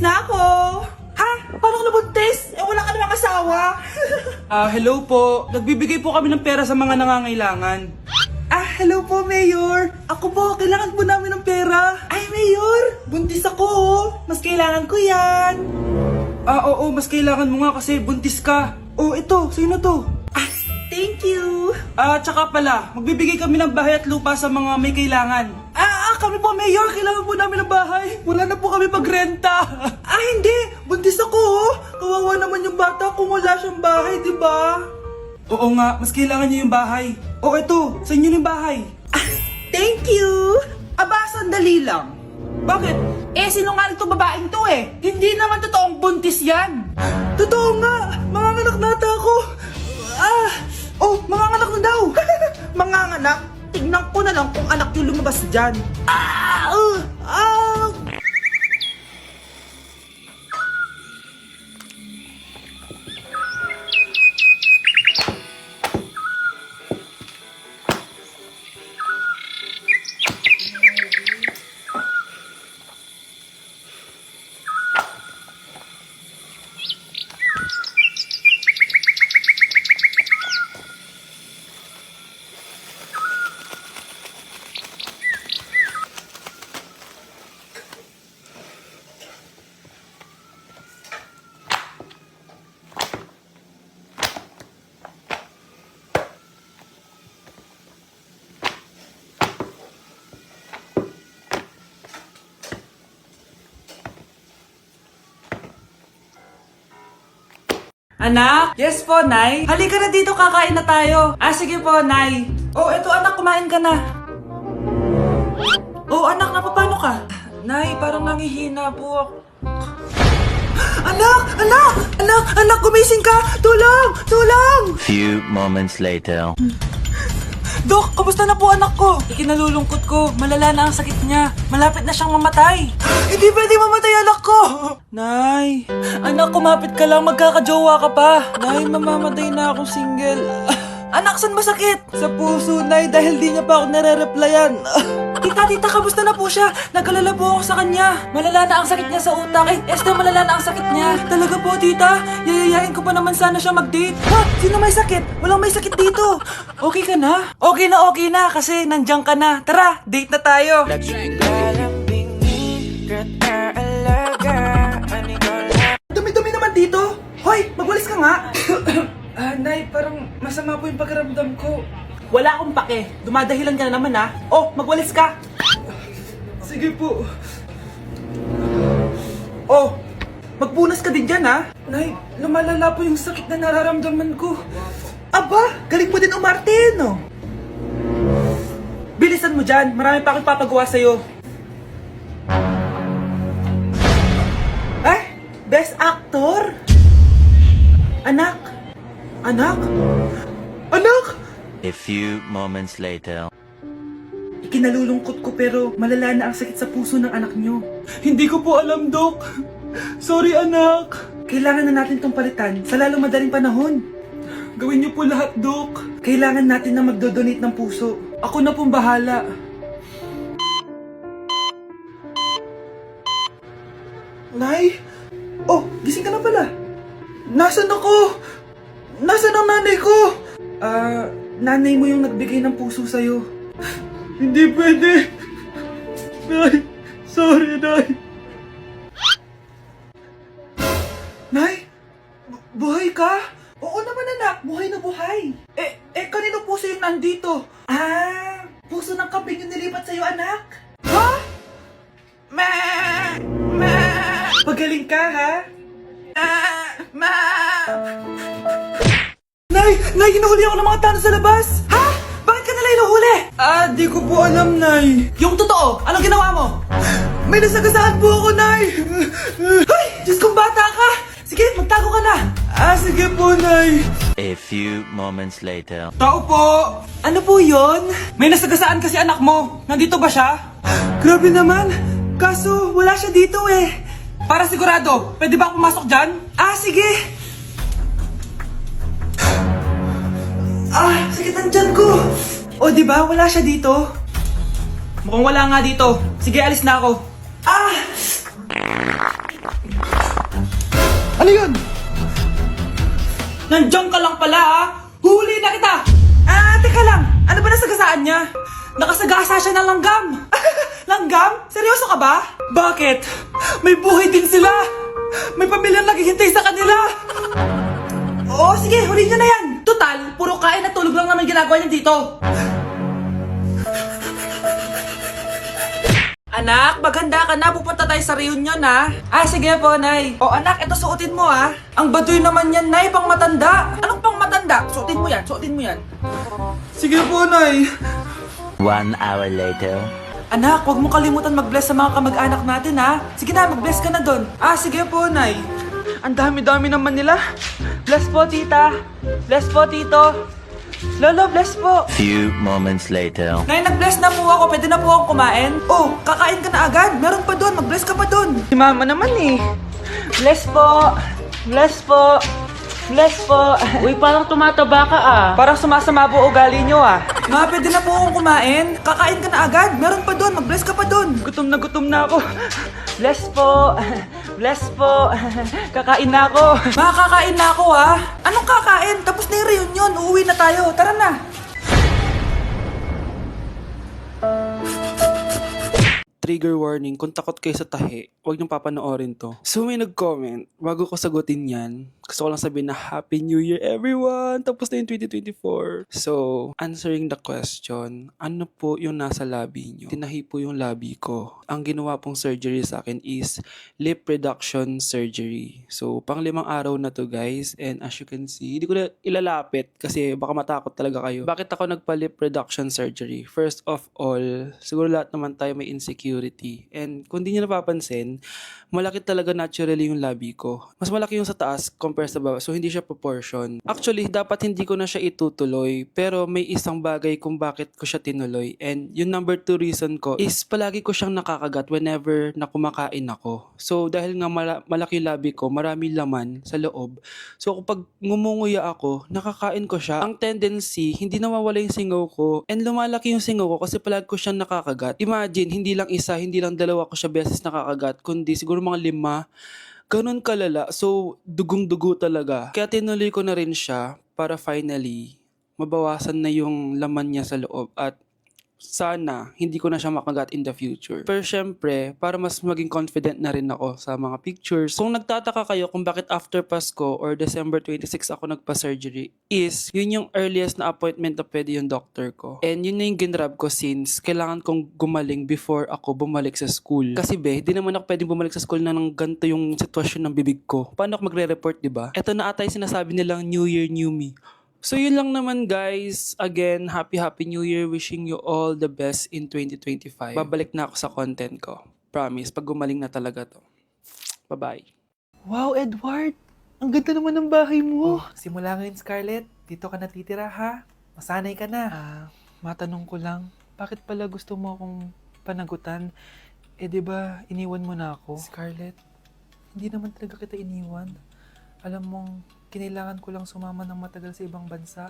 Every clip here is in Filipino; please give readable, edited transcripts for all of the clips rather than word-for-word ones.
na ako. Ha? Paano ka nabuntis? Wala ka namang asawa. Hello po. Nagbibigay po kami ng pera sa mga nangangailangan. Hello po, Mayor. Ako po, kailangan po namin ng pera. Ay, Mayor, buntis ako. Mas kailangan ko yan. Oo, mas kailangan mo nga kasi buntis ka. Ito, sa'yo na to. Thank you. Tsaka pala, magbibigay kami ng bahay at lupa sa mga may kailangan. Kami po, Mayor, kailangan po namin ng bahay. Wala na po kami magrenta. Hindi. Buntis ako. Kawawa naman yung bata kung wala siyang bahay, di ba? Oo nga, mas kailangan niyo yung bahay. Ito, sa inyo yung bahay. Thank you. Sandali lang. Bakit? Sinungaling tong babaeng to eh. Hindi naman totoong buntis yan. Totoo nga. Manganganak nata ako. Manganganak na daw. Manganganak? Tignan ko na lang kung anak yung lumabas dyan. Anak? Yes po, Nay. Halika na dito, kakain na tayo. Sige po, Nay. Eto anak, kumain ka na. Anak, napapano ka? Nay, parang nangihina po ako. Anak, gumising ka! Tulong! Few moments later. Dok, kamusta na po anak ko? Ikinalulungkot ko, malala na ang sakit niya. Malapit na siyang mamatay. Hindi pwede mamatay anak ko! Nay, anak, kumapit ka lang, magkakajowa ka pa. Nay, mamamatay na ako single. Anak, saan masakit? Sa puso, Nay, dahil di niya pa ako nare-replyan. Tita, kamusta na po siya? Nag-alala po ako sa kanya. Malala na ang sakit niya sa utak. Esther, malala na ang sakit niya. Talaga po, tita? Yayayain ko pa naman sana siya mag-date. Sino may sakit? Walang may sakit dito. Okay ka na? Okay na, kasi nandiyan ka na. Tara, date na tayo. Dumi-dumi naman dito. Hoy, magwalis ka nga. Nay, parang masama po yung pakiramdam ko. Wala akong pake. Dumadahilan ka na naman ha. Magwalis ka. Sige po. Magpunas ka din dyan ha. Nay, lumalala po yung sakit na nararamdaman ko. Aba, galing mo din umarte, no? Bilisan mo dyan. Marami pa akong papagawa sa'yo. Best actor? Anak? A few moments later. Ikinalulungkot ko pero malala na ang sakit sa puso ng anak nyo. Hindi ko po alam, Dok. Sorry, anak. Kailangan na natin tong palitan sa lalong madaling panahon. Gawin niyo po lahat, Dok. Kailangan natin na magdodonate ng puso. Ako na pong bahala. Nay? Gising ka na pala. Nasaan ako? Nasaan ang nanay ko? Nanay mo yung nagbigay ng puso sa'yo. Hindi pwede. Nay, sorry, Nay. Nay? Buhay ka? Oo naman anak, buhay na buhay. Kanino puso yung nandito? Puso ng kambing yung nilipat sa'yo anak? Ha? Pagaling ka ha? Nay, hinuhuli ako ng mga tanong sa labas. Ha? Bakit ka nila hinuhuli? Di ko po alam, Nay. Yung totoo, anong ginawa mo? May nasagasaan po ako, Nay. Ay, Diyos kong bata ka. Sige, magtago ka na. Sige po, Nay. A few moments later. Tao po. Ano po yon? May nasagasaan kasi anak mo. Nandito ba siya? Grabe naman. Kaso, wala siya dito eh. Para sigurado, pwede ba ako pumasok dyan? Sige. Sakit ang tiyan ko. Di ba? Wala siya dito. Mukhang wala nga dito. Sige, alis na ako. Ano yun? Nandiyan ka lang pala ah! Huli na kita! Teka lang. Ano ba nasagasaan niya? Nakasagasa siya ng langgam! Langgam? Seryoso ka ba? Bakit? May buhay din sila! May pamilyang naghihintay sa kanila! Oo, sige, huli niyo na yan. Total, puro kain at tulog lang naman ginagawa niya dito! Anak, maganda ka na. Pupunta tayo sa reunion, ha? Sige po, Nay. O, anak, ito suotin mo, ha? Ang baduy naman yan, Nay. Pang matanda. Anong pang matanda? Suotin mo yan, suotin mo yan. Sige po, Nay. 1 hour later. Anak, huwag mo kalimutan mag-bless sa mga kamag-anak natin, ha? Sige na, mag-bless ka na doon. Sige po, Nay. Ang dami-dami naman nila. Bless po, tita. Bless po, tito. Lolo, bless po. Few moments later. Nay, nag-bless na po ako. Pwede na po akong kumain. Oh, kakain ka na agad. Meron pa doon. Mag-bless ka pa doon. Si mama naman eh. Bless po. Bless po. Bless po. Uy, parang tumataba ka ah. Parang sumasama po ugali nyo ah. Ma, pwede na po akong kumain. Kakain ka na agad. Meron pa doon. Mag-bless ka pa doon. Gutom na ako. Bless po. Bless po. Kakain na ako. Ma, kakain na ako ah. Anong kakain? Tapos na yung reunion. Uuwi na tayo. Tara na. Trigger warning, kung takot kayo sa tahi, huwag niyong papanoorin to. So may nag-comment, bago ko sagutin yan, gusto ko lang sabihin na Happy New Year everyone! Tapos na yung 2024. So, answering the question, ano po yung nasa labi niyo? Tinahi po yung labi ko. Ang ginawa pong surgery sa akin is lip reduction surgery. So, pang 5 araw na to guys, and as you can see, hindi ko na ilalapit kasi baka matakot talaga kayo. Bakit ako nagpa-lip reduction surgery? First of all, siguro lahat naman tayo may insecurity. And kung di nyo napapansin, malaki talaga naturally yung labi ko. Mas malaki yung sa taas compare sa baba. So, hindi siya proportion. Actually, dapat hindi ko na siya itutuloy. Pero may isang bagay kung bakit ko siya tinuloy. And yung number 2 reason ko is palagi ko siyang nakakagat whenever na kumakain ako. So, dahil nga malaki yung labi ko, marami laman sa loob. So, kapag ngumunguya ako, nakakain ko siya. Ang tendency, hindi nawawala yung singaw ko. And lumalaki yung singaw ko kasi palagi ko siyang nakakagat. Imagine, hindi lang isa, hindi lang dalawa ko siya beses nakakagat, kundi siguro mga 5. Ganun kalala. So, dugong-dugo talaga. Kaya tinuloy ko na rin siya para finally mabawasan na yung laman niya sa loob at sana hindi ko na siya makagat in the future. Pero syempre, para mas maging confident na rin ako sa mga pictures. Kung nagtataka kayo kung bakit after Pasko or December 26 ako nagpa-surgery, is yun yung earliest na appointment na pwede yung doctor ko. And yun na yung ginrab ko since kailangan kong gumaling before ako bumalik sa school. Kasi di naman ako pwedeng bumalik sa school na nang ganito yung sitwasyon ng bibig ko. Paano ako magre-report, diba? Ito na ata yung sinasabi nilang New Year, New Me. So yun lang naman guys. Again, Happy New Year. Wishing you all the best in 2025. Babalik na ako sa content ko. Promise, pag gumaling na talaga to. Bye-bye. Wow, Edward. Ang ganda naman ng bahay mo. Simula ngayon, Scarlett. Dito ka natitira, ha? Masanay ka na. Matanong ko lang, bakit pala gusto mo akong panagutan? Diba, iniwan mo na ako? Scarlett, hindi naman talaga kita iniwan. Alam mong, kinailangan ko lang sumama ng matagal sa ibang bansa.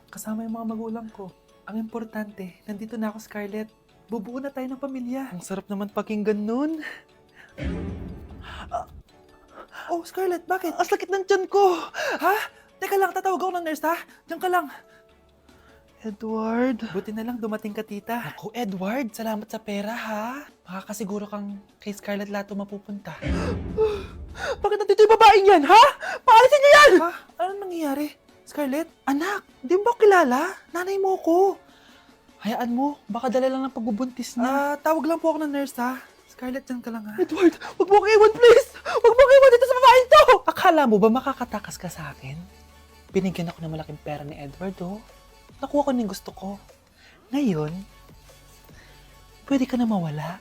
Kasama yung mga magulang ko. Ang importante, nandito na ako, Scarlett. Bubuo na tayo ng pamilya. Ang sarap naman pakinggan nun. Oh, Scarlett, bakit? Ang sakit ng tiyan ko. Ha? Teka lang, tatawag ako ng nurse, ha? Diyan ka lang. Edward. Buti na lang dumating ka, tita. Ako, Edward, salamat sa pera, ha? Makakasiguro kang kay Scarlett Lato mapupunta. Bakit nandito yung babaeng yan, ha? Paalisin niyo yan! Ha? Anong nangyayari? Scarlett? Anak, di mo ba kilala? Nanay mo ko. Hayaan mo, baka dala lang ng pagbubuntis niya. Tawag lang po ako ng nurse, ha? Scarlett, dyan ka lang, ha? Edward, wag mo kang iwan, please! Wag mo kang iwan dito sa babaeng to! Akala mo ba makakatakas ka sa akin? Binigyan ako ng malaking pera ni Edward, oh. Nakuha ko na yung gusto ko. Ngayon, pwede ka na mawala.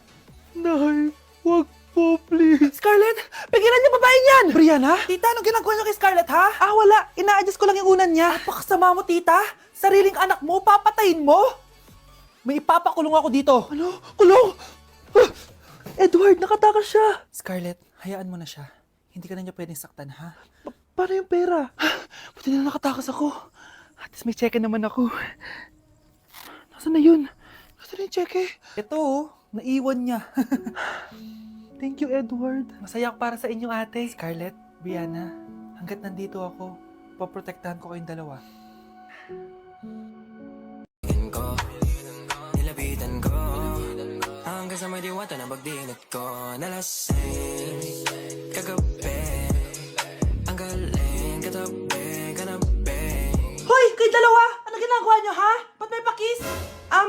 Nay, wag po, please. Scarlett, pigilan niyo babaeng yan! Brianna? Tita, anong ginagawa niyo kay Scarlett, ha? Wala. Ina-adjust ko lang yung unan niya. Napakasama mo, tita. Sariling anak mo, papatayin mo? May ipapakulong ako dito. Ano? Kulong? Edward, nakatakas siya. Scarlett, hayaan mo na siya. Hindi ka na niya pwedeng saktan, ha? Paano yung pera? Buti na nakatakas ako. At least may cheque naman ako. Nasaan na yun? Nasaan na yung cheque? Ito, naiwan niya. Thank you, Edward. Masaya ako para sa inyo, ate. Scarlett, Brianna, hanggat nandito ako, poprotektahan ko kayong dalawa. Nilapitan ko hanggang sa may diwata na pagdinat ko. Nalasing kagabi, ang galing katabi, kanabi. Hoy, kayo dalawa! Ano ginagawa nyo, ha? Ba't may pakis?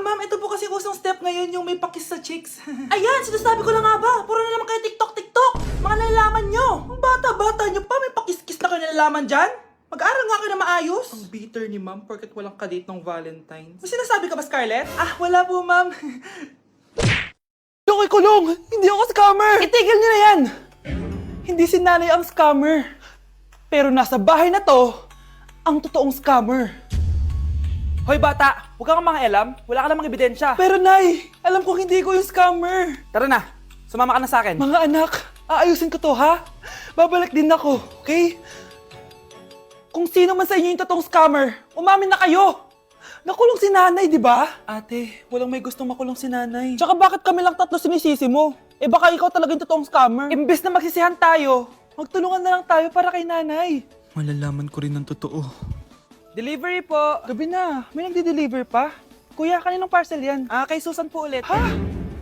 Ma'am, ito po kasi usong step ngayon yung may pakis sa chicks. Ayan, sinasabi ko na nga ba? Puro na naman kayo TikTok! Mga nalalaman nyo! Ang bata-bata nyo pa, may pakis-kis na kayo nalalaman dyan? Mag-aral nga kayo na maayos. Ang bitter ni ma'am porket walang kadate ng Valentine's. May sinasabi ka ba, Scarlett? Wala po, ma'am. Ako'y kulong! Hindi ako scammer! Itigil niyo na yan! Hindi si nanay ang scammer. Pero nasa bahay na to, ang totoong scammer. Hoy bata, huwag kang mga alam. Wala ka namang ebidensya. Pero nay, alam kong hindi ko yung scammer. Tara na, sumama ka na sa akin. Mga anak, aayusin ko to ha. Babalik din ako, okay? Kung sino man sa inyo yung totoong scammer, umamin na kayo. Nakulong si nanay, di ba? Ate, walang may gustong makulong si nanay. Tsaka bakit kami lang tatlo sinisisi mo? Eh baka ikaw talaga yung totoong scammer. Imbes na magsisihan tayo, magtulungan na lang tayo para kay nanay. Malalaman ko rin ang totoo. Delivery po! Gabi na, may nagde-deliver pa? Kuya, kaninong parcel yan? Kay Susan po ulit. Ha?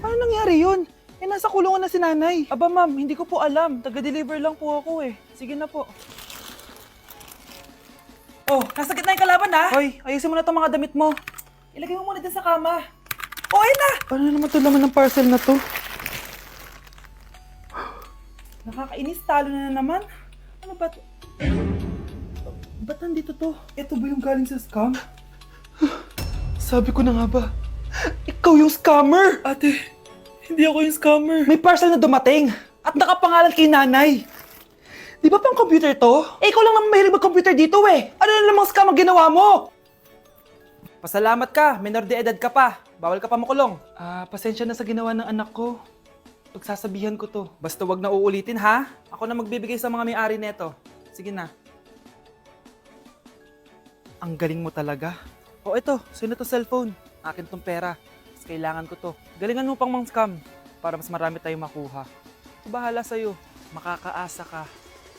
Paano nangyari yun? Eh, nasa kulungan na si nanay. Aba ma'am, hindi ko po alam. Taga-deliver lang po ako eh. Sige na po. Oh, nasa gitna yung kalaban ha? Hoy, ayusin mo na itong mga damit mo. Ilagay mo muna dyan sa kama. Oh, ayun na! Paano naman ito laman ng parcel na to? Nakakainis, talo na naman. Ano ba ito? Ba't nandito to? Ito ba yung galing sa scam? Sabi ko na nga ba, ikaw yung scammer! Ate, hindi ako yung scammer. May parcel na dumating at nakapangalan kay nanay. Di ba pang computer to? Eh, ikaw lang naman mahilig mag-computer dito eh. Ano na namang scam ang ginawa mo? Pasalamat ka, minor de edad ka pa. Bawal ka pa makulong. Pasensya na sa ginawa ng anak ko. Pagsasabihan ko to. Basta wag na uulitin ha. Ako na magbibigay sa mga may-ari neto. Sige na. Ang galing mo talaga. O ito, sino to cellphone? Akin tong pera. Mas kailangan ko to. Galingan mo pang mang-scam para mas marami tayong makuha. Bahala sa'yo. Makakaasa ka.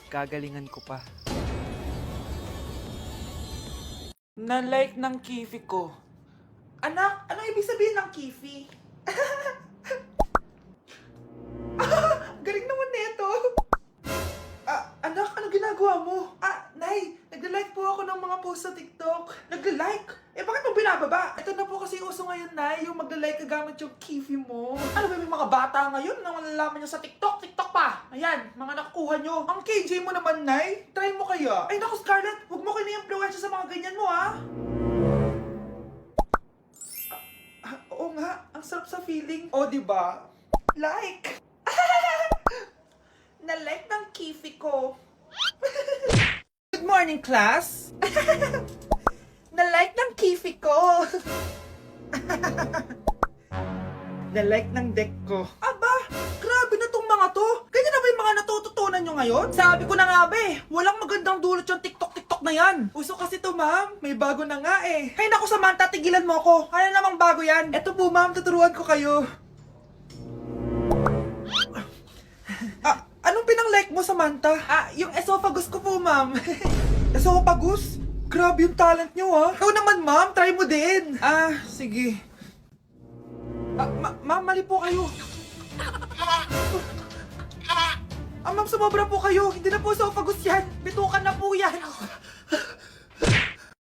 Gagalingan ko pa. Na-like ng kifi ko. Anak, anong ibig sabihin ng kifi? Galing naman nito. Anak, ano ginagawa mo? Nay, nagla-like po ako ng mga post sa TikTok. Nagla-like? Eh, bakit mo binababa? Ito na po kasi uso ngayon, Nay, yung magla-like ka gamit yung kifi mo. Ano ba, may mga bata ngayon na malalaman nyo sa TikTok? TikTok pa! Ayan, mga nakukuha nyo. Ang KJ mo naman, Nay. Try mo kaya. Ay, naku, Scarlett, huwag mo kini-influensya sa mga ganyan mo, ha? Oo nga, ang sarap sa feeling. O, diba? Like! Na-like ng kifi ko. Good morning, class! Na-like ng kifi ko. Na-like ng deck ko. Aba, grabe na tong mga to. Ganyan na ba yung mga natututunan nyo ngayon? Sabi ko na nga ba eh, walang magandang dulot yung TikTok na yan. Uso kasi to, ma'am. May bago na nga eh. Hay naku, Samantha, tigilan mo ako. Ano namang bago yan? Eto po, ma'am, tuturuan ko kayo. Anong pinang-like mo, Samantha? Yung esophagus ko po, ma'am. Esophagus? Grabe yung talent nyo, ha? Ikaw naman, ma'am. Try mo din. Sige. Ma'am, mali po kayo. Ma'am, sumobra po kayo. Hindi na po esophagus